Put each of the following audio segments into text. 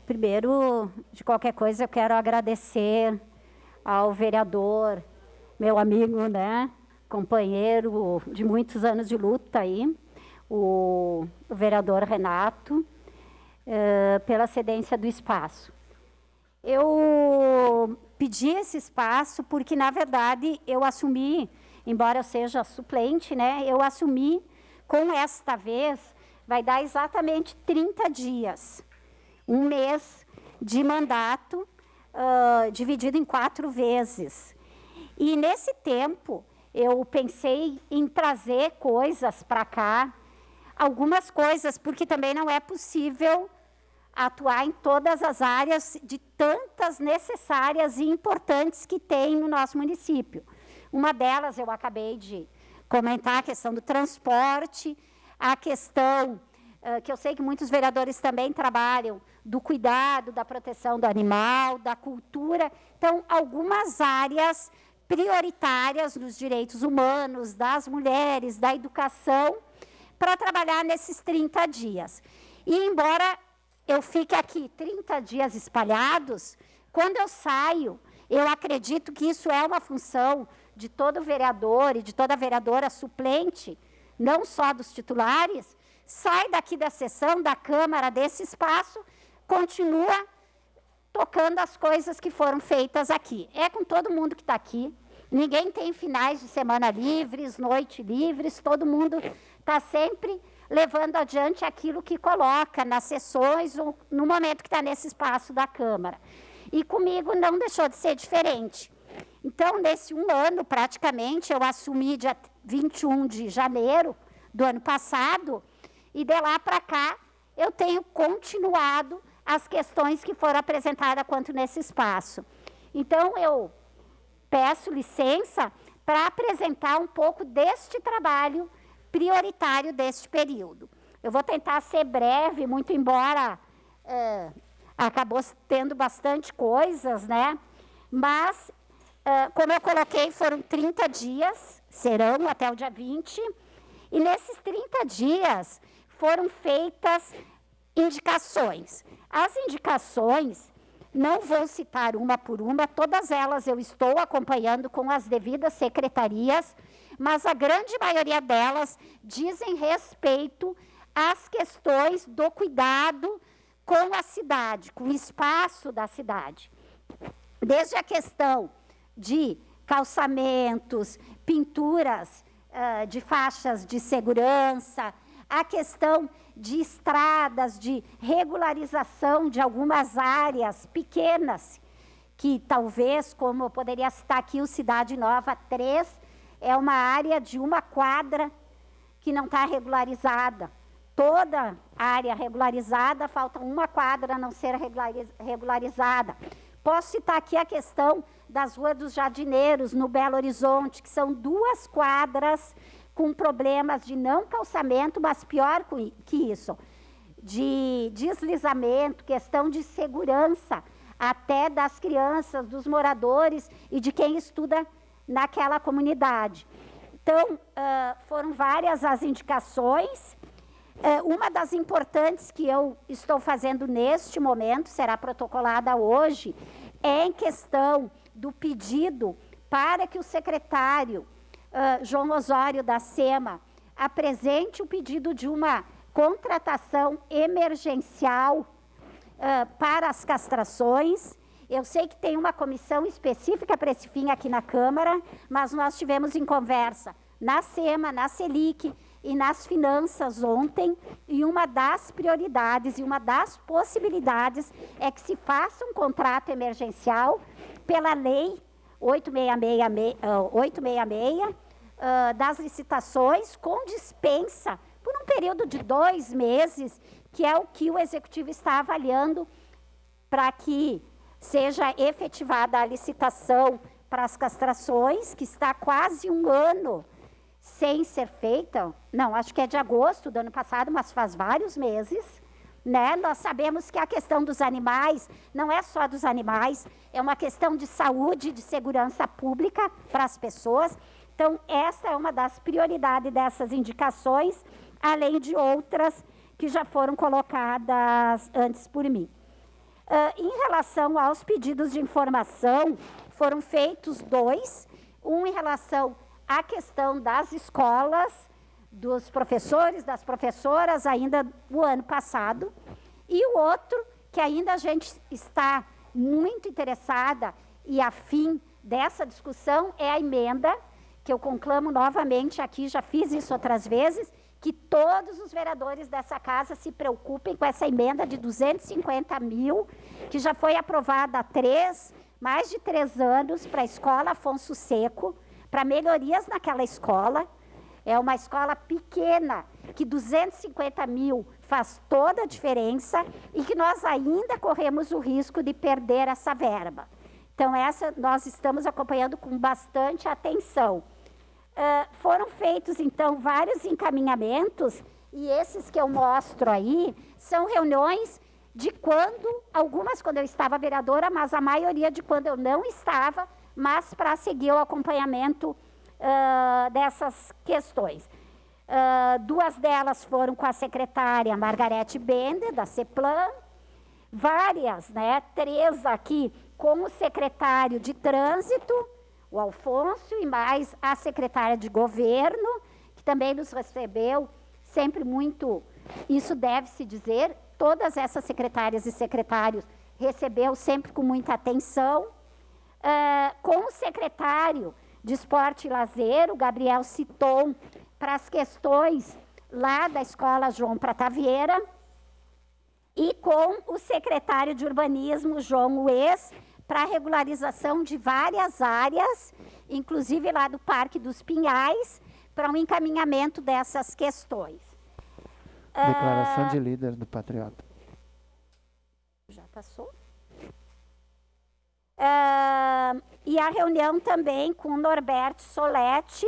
Primeiro, de qualquer coisa, eu quero agradecer ao vereador, meu amigo, né, companheiro de muitos anos de luta aí, o vereador Renato, pela cedência do espaço. Eu pedi esse espaço porque, na verdade, eu assumi, embora eu seja suplente, né, eu assumi com esta vez, vai dar exatamente 30 dias, um mês de mandato, dividido em 4 vezes. E nesse tempo, eu pensei em trazer coisas para cá, algumas coisas, porque também não é possível atuar em todas as áreas de tantas necessárias e importantes que tem no nosso município. Uma delas eu acabei de comentar, a questão do transporte, a questão, que eu sei que muitos vereadores também trabalham, do cuidado, da proteção do animal, da cultura. Então, algumas áreas prioritárias nos direitos humanos, das mulheres, da educação, para trabalhar nesses 30 dias. E embora eu fique aqui 30 dias espalhados, quando eu saio, eu acredito que isso é uma função de todo vereador e de toda vereadora suplente, não só dos titulares, sai daqui da sessão, da Câmara, desse espaço, continua tocando as coisas que foram feitas aqui. É com todo mundo que está aqui, ninguém tem finais de semana livres, noite livres, todo mundo está sempre levando adiante aquilo que coloca nas sessões ou no momento que está nesse espaço da Câmara. E comigo não deixou de ser diferente. Então, nesse um ano, praticamente, eu assumi dia 21 de janeiro do ano passado, e de lá para cá eu tenho continuado as questões que foram apresentadas quanto nesse espaço. Então, eu peço licença para apresentar um pouco deste trabalho prioritário deste período. Eu vou tentar ser breve, muito embora acabou tendo bastante coisas, né? Mas, como eu coloquei, foram 30 dias, serão até o dia 20, e nesses 30 dias foram feitas indicações. As indicações, não vou citar uma por uma, todas elas eu estou acompanhando com as devidas secretarias, mas a grande maioria delas dizem respeito às questões do cuidado com a cidade, com o espaço da cidade. Desde a questão de calçamentos, pinturas de faixas de segurança, a questão de estradas, de regularização de algumas áreas pequenas, que talvez, como eu poderia citar aqui, o Cidade Nova 3, é uma área de uma quadra que não está regularizada. Toda área regularizada, falta uma quadra a não ser regularizada. Posso citar aqui a questão das Ruas dos Jardineiros, no Belo Horizonte, que são 2 quadras com problemas de não calçamento, mas pior que isso, de deslizamento, questão de segurança, até das crianças, dos moradores e de quem estuda naquela comunidade. Então, foram várias as indicações. Uma das importantes que eu estou fazendo neste momento, será protocolada hoje, é em questão do pedido para que o secretário João Osório da SEMA apresente o pedido de uma contratação emergencial para as castrações. Eu sei que tem uma comissão específica para esse fim aqui na Câmara, mas nós tivemos em conversa na SEMA, na Selic e nas finanças ontem, e uma das prioridades e uma das possibilidades é que se faça um contrato emergencial pela lei 866 das licitações com dispensa por um período de 2 meses, que é o que o Executivo está avaliando para que seja efetivada a licitação para as castrações, que está quase um ano sem ser feita. Não, acho que é de agosto do ano passado, mas faz vários meses, né? Nós sabemos que a questão dos animais não é só dos animais, é uma questão de saúde, de segurança pública para as pessoas. Então, essa é uma das prioridades dessas indicações, além de outras que já foram colocadas antes por mim. Em relação aos pedidos de informação, foram feitos 2, um em relação à questão das escolas, dos professores, das professoras, ainda no ano passado, e o outro, que ainda a gente está muito interessada e afim dessa discussão, é a emenda, que eu conclamo novamente aqui, já fiz isso outras vezes, que todos os vereadores dessa casa se preocupem com essa emenda de 250 mil, que já foi aprovada há mais de 3 anos para a Escola Afonso Seco, para melhorias naquela escola. É uma escola pequena, que 250 mil faz toda a diferença e que nós ainda corremos o risco de perder essa verba. Então, essa nós estamos acompanhando com bastante atenção. Foram feitos, então, vários encaminhamentos, e esses que eu mostro aí são reuniões de algumas quando eu estava vereadora, mas a maioria de quando eu não estava, mas para seguir o acompanhamento dessas questões. 2 delas foram com a secretária Margarete Bender, da CEPLAN, várias, 3 aqui com o secretário de Trânsito, o Alfonso, e mais a secretária de Governo, que também nos recebeu sempre muito, isso deve-se dizer, todas essas secretárias e secretários recebeu sempre com muita atenção, com o secretário de Esporte e Lazer, o Gabriel Citon, para as questões lá da Escola João Prata Vieira, e com o secretário de Urbanismo, João Ues, para a regularização de várias áreas, inclusive lá do Parque dos Pinhais, para um encaminhamento dessas questões. Declaração de líder do Patriota. Já passou? E a reunião também com o Norberto Soletti,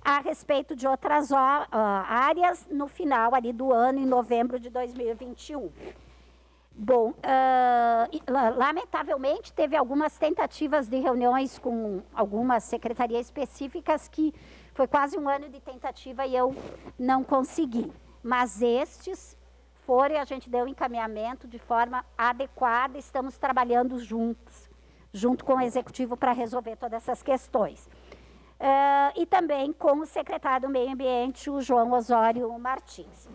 a respeito de outras áreas, no final ali do ano, em novembro de 2021. Bom, lamentavelmente, teve algumas tentativas de reuniões com algumas secretarias específicas que foi quase 1 ano de tentativa e eu não consegui. Mas estes foram e a gente deu encaminhamento de forma adequada, estamos trabalhando junto com o Executivo para resolver todas essas questões. E também com o secretário do Meio Ambiente, o João Osório Martins.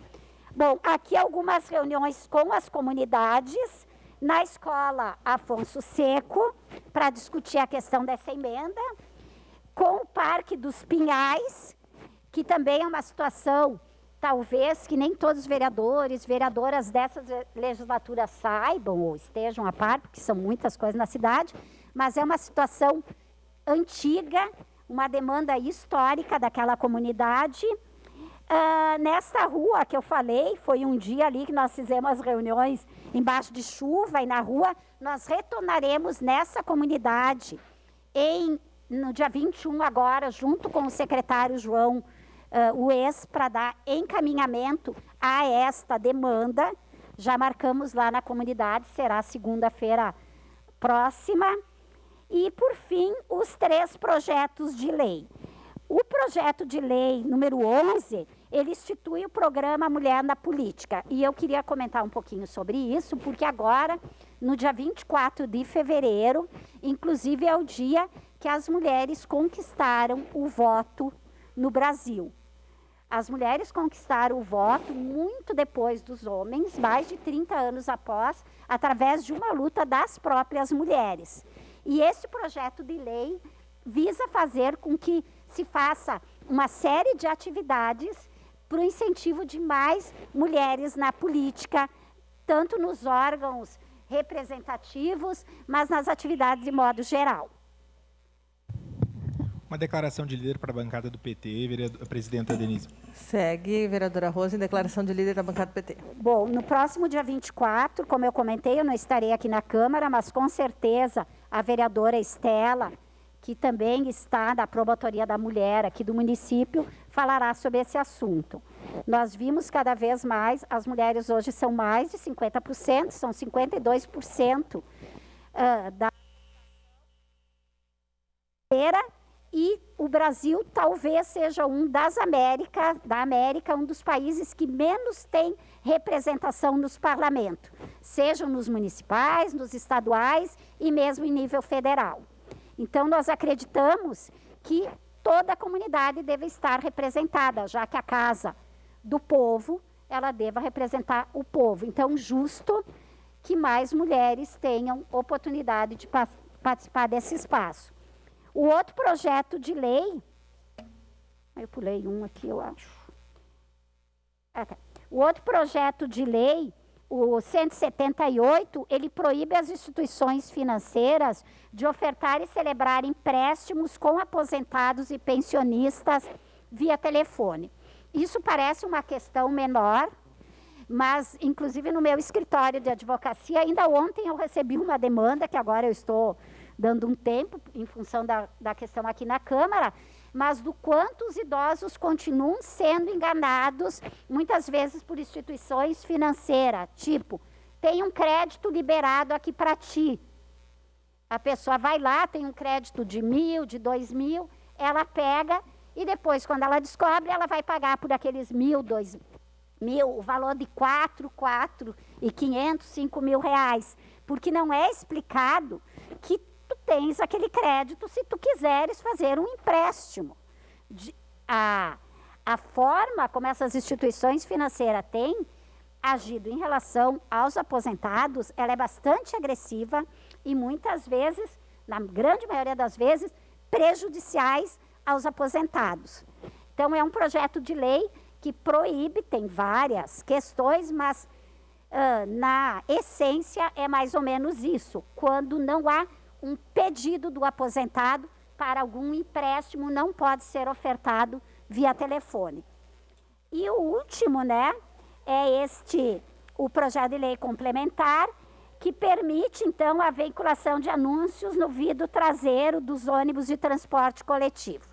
Bom, aqui algumas reuniões com as comunidades, na Escola Afonso Seco, para discutir a questão dessa emenda, com o Parque dos Pinhais, que também é uma situação, talvez, que nem todos os vereadores, vereadoras dessas legislaturas saibam ou estejam a par, porque são muitas coisas na cidade, mas é uma situação antiga, uma demanda histórica daquela comunidade. Nesta rua que eu falei, foi um dia ali que nós fizemos as reuniões embaixo de chuva e na rua, nós retornaremos nessa comunidade no dia 21 agora, junto com o secretário João Ues, para dar encaminhamento a esta demanda. Já marcamos lá na comunidade, será segunda-feira próxima. E, por fim, os 3 projetos de lei. O projeto de lei número 11, ele institui o programa Mulher na Política. E eu queria comentar um pouquinho sobre isso, porque agora, no dia 24 de fevereiro, inclusive é o dia que as mulheres conquistaram o voto no Brasil. As mulheres conquistaram o voto muito depois dos homens, mais de 30 anos após, através de uma luta das próprias mulheres. E esse projeto de lei visa fazer com que se faça uma série de atividades para o incentivo de mais mulheres na política, tanto nos órgãos representativos, mas nas atividades de modo geral. Uma declaração de líder para a bancada do PT, presidenta Denise. Segue, vereadora Rosa, em declaração de líder da bancada do PT. Bom, no próximo dia 24, como eu comentei, eu não estarei aqui na Câmara, mas com certeza a vereadora Estela, que também está na Promotoria da Mulher aqui do município, falará sobre esse assunto. Nós vimos cada vez mais, as mulheres hoje são mais de 50%, são 52% da e o Brasil talvez seja da América, um dos países que menos tem representação nos parlamentos. sejam nos municipais, nos estaduais e mesmo em nível federal. Então, nós acreditamos que toda a comunidade deve estar representada, já que a Casa do Povo, ela deva representar o povo. Então, justo que mais mulheres tenham oportunidade de participar desse espaço. O outro projeto de lei, eu pulei um aqui, eu acho. O outro projeto de lei, o 178, ele proíbe as instituições financeiras de ofertar e celebrar empréstimos com aposentados e pensionistas via telefone. Isso parece uma questão menor, mas, inclusive, no meu escritório de advocacia, ainda ontem eu recebi uma demanda, que agora eu estou dando um tempo, em função da questão aqui na Câmara, mas do quanto os idosos continuam sendo enganados, muitas vezes por instituições financeiras, tipo, tem um crédito liberado aqui para ti. A pessoa vai lá, tem um crédito de 1.000, de 2.000, ela pega e depois, quando ela descobre, ela vai pagar por aqueles 1.000, 2.000, o valor de 4.500, 5.000 reais, porque não é explicado que tu tens aquele crédito se tu quiseres fazer um empréstimo. A forma como essas instituições financeiras têm agido em relação aos aposentados, ela é bastante agressiva e muitas vezes, na grande maioria das vezes, prejudiciais aos aposentados. Então, é um projeto de lei que proíbe, tem várias questões, mas na essência é mais ou menos isso. Quando não há um pedido do aposentado para algum empréstimo, não pode ser ofertado via telefone. E o último, né, é o projeto de lei complementar, que permite, então, a veiculação de anúncios no vidro traseiro dos ônibus de transporte coletivo,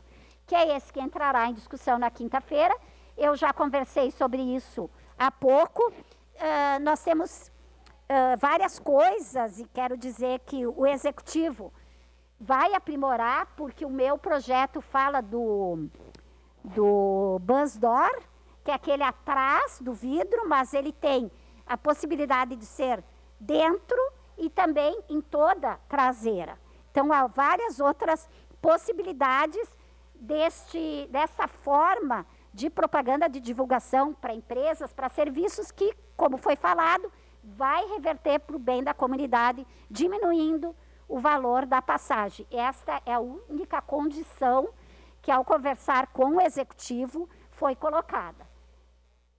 que é esse que entrará em discussão na quinta-feira. Eu já conversei sobre isso há pouco. Nós temos várias coisas, e quero dizer que o Executivo vai aprimorar, porque o meu projeto fala do bus door, que é aquele atrás do vidro, mas ele tem a possibilidade de ser dentro e também em toda traseira. Então, há várias outras possibilidades dessa forma de propaganda de divulgação para empresas, para serviços que, como foi falado, vai reverter para o bem da comunidade, diminuindo o valor da passagem. Esta é a única condição que, ao conversar com o Executivo, foi colocada.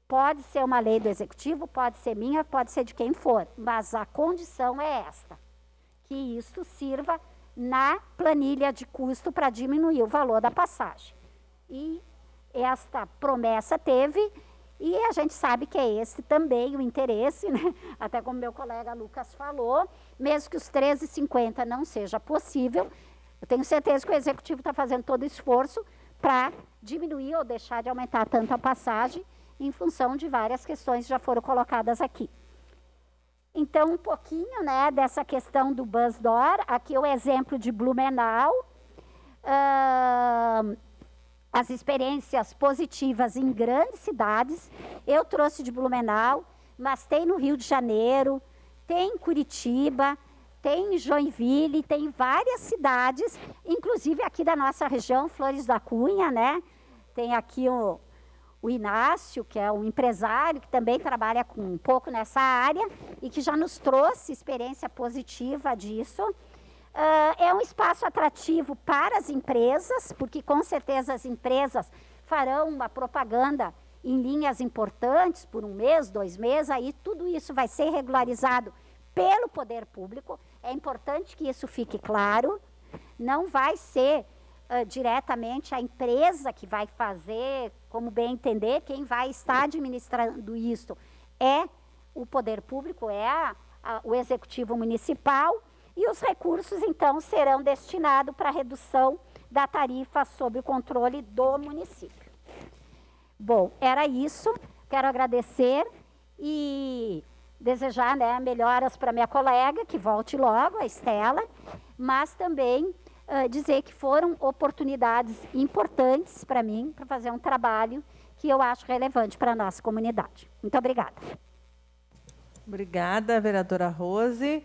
Pode ser uma lei do Executivo, pode ser minha, pode ser de quem for, mas a condição é esta, que isso sirva na planilha de custo para diminuir o valor da passagem. E esta promessa teve, e a gente sabe que é esse também o interesse, né? Até como meu colega Lucas falou, mesmo que os 13,50 não seja possível, eu tenho certeza que o Executivo está fazendo todo o esforço para diminuir ou deixar de aumentar tanto a passagem, em função de várias questões que já foram colocadas aqui. Então, um pouquinho, né, dessa questão do bus door, aqui o exemplo de Blumenau, as experiências positivas em grandes cidades. Eu trouxe de Blumenau, mas tem no Rio de Janeiro, tem em Curitiba, tem em Joinville, tem em várias cidades, inclusive aqui da nossa região, Flores da Cunha, né? Tem aqui o Inácio, que é um empresário que também trabalha um pouco nessa área e que já nos trouxe experiência positiva disso. É um espaço atrativo para as empresas, porque com certeza as empresas farão uma propaganda em linhas importantes por 1 mês, 2 meses, aí tudo isso vai ser regularizado pelo poder público. É importante que isso fique claro, não vai ser diretamente a empresa que vai fazer, como bem entender, quem vai estar administrando isso é o poder público, é o Executivo Municipal, e os recursos, então, serão destinados para a redução da tarifa sob o controle do município. Bom, era isso. Quero agradecer e desejar, né, melhoras para minha colega, que volte logo, a Estela, mas também dizer que foram oportunidades importantes para mim, para fazer um trabalho que eu acho relevante para a nossa comunidade. Muito obrigada. Obrigada, vereadora Rose.